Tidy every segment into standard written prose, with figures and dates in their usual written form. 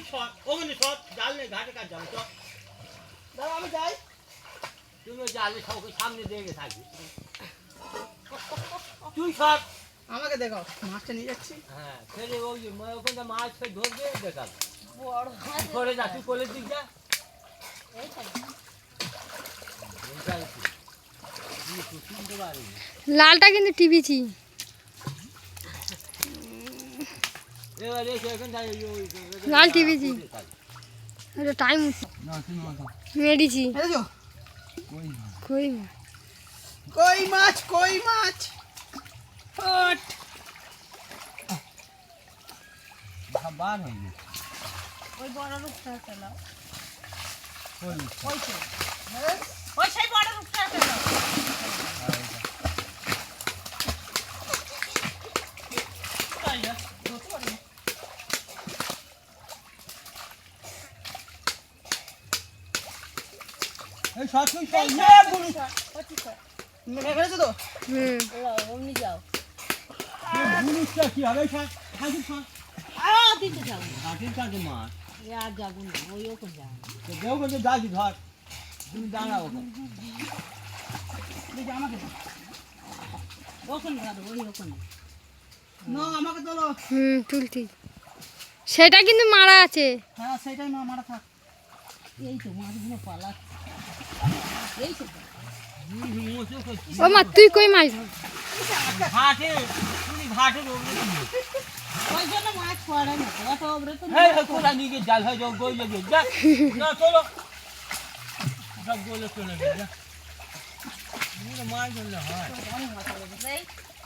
সর ওখানে সর জাল নেই ঘাটে কাজ যাবো চল দাঁড়া আমি যাই তুমি জালে সামনে দেখে থাকবি তুই সর আমাকে দেখাও মাছটা নিয়ে যাচ্ছি। হ্যাঁ ফেলে ওই ওখানে মাছ ফেলে ধরবে দেখাবো বড় মাছ করে যা তুই কোলের দিক যা এই তো লালটা কিন্তু টিভিছি লাল টিভিছি টাইম মেরেছি কই কই মাছ কই মাছ বার হয়ে গেছে ওই বড় রূপটা চালাও ওই ওই তো ওই সেই বড় রূপটা চালাও তাই না ধরতে পারবে এই সর তুই সর মেরে ফেলেছো তো? অমনি যাও বুনুসটা কি হবে সর হাসি সর দিতে যাও ঘাটের কাছে মাছ আর যাবো না ওই ওখানে যাও তো দেও কিন্তু যাচ্ছি ধর তুমি দাঁড়াও ওখানে দেখি আমাকে দাও। ওখানে যাবো ওই ওখানে না আমাকে তোলো। তুলছি সেটা কিন্তু মারা আছে হ্যাঁ সেটাই মা মারা থাক। এই তো মাছগুলো পালাচ্ছে এই তো ও মা তুই কই মাছ ধর ঘাটে তুমি ঘাটে ওই জন্য মাছ পড়ে না অত ওপরে তো এই কোথা নিয়ে গিয়ে জাল হয় যাও গই যাবে যা না চলো সব গোলে চলে যাবে যা তুমি মাছ ধরলে হয় অনেক মাছ পড়ে এই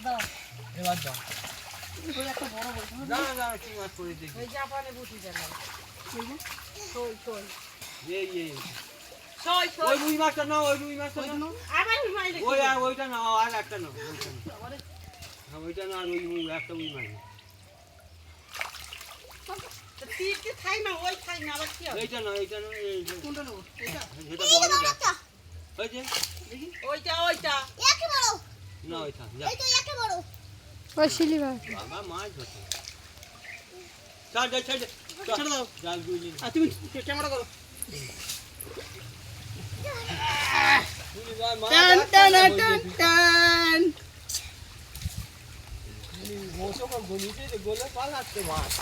দাও এবার দাও ওই একটা বড় বড় না না কি মাছ পড়ে দেখি ওই জাপানে বুঝি জানা সই সই এই সই ওই সই রুই মাছটা নাও ওই রুই মাছটা নাও আবার মাছ দেখি ওই আর ওইটা নাও আর একটা নাও ওইটা নাও হ্যাঁ ওইটা না আর ওই একটা রুই মাছ তীরকে খাই না ওই খাই না আবার কি হবে এইটা নাও এইটা নাও কোনটা নেবো? এটা? যেটা বড় না ওই যে ওইটা ওইটা না ওইটা যা ওই সিলিভার বাবা মাছ ধরতে ছাড় দে ছাড় দে ছেড়ে দাও। জাল দুই আর তুমি ক্যামেরা করো। তুমি মাছ টান টান টান টান। মোশো কর গলিতে গোলে পালাচ্ছে মাছ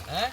হ্যাঁ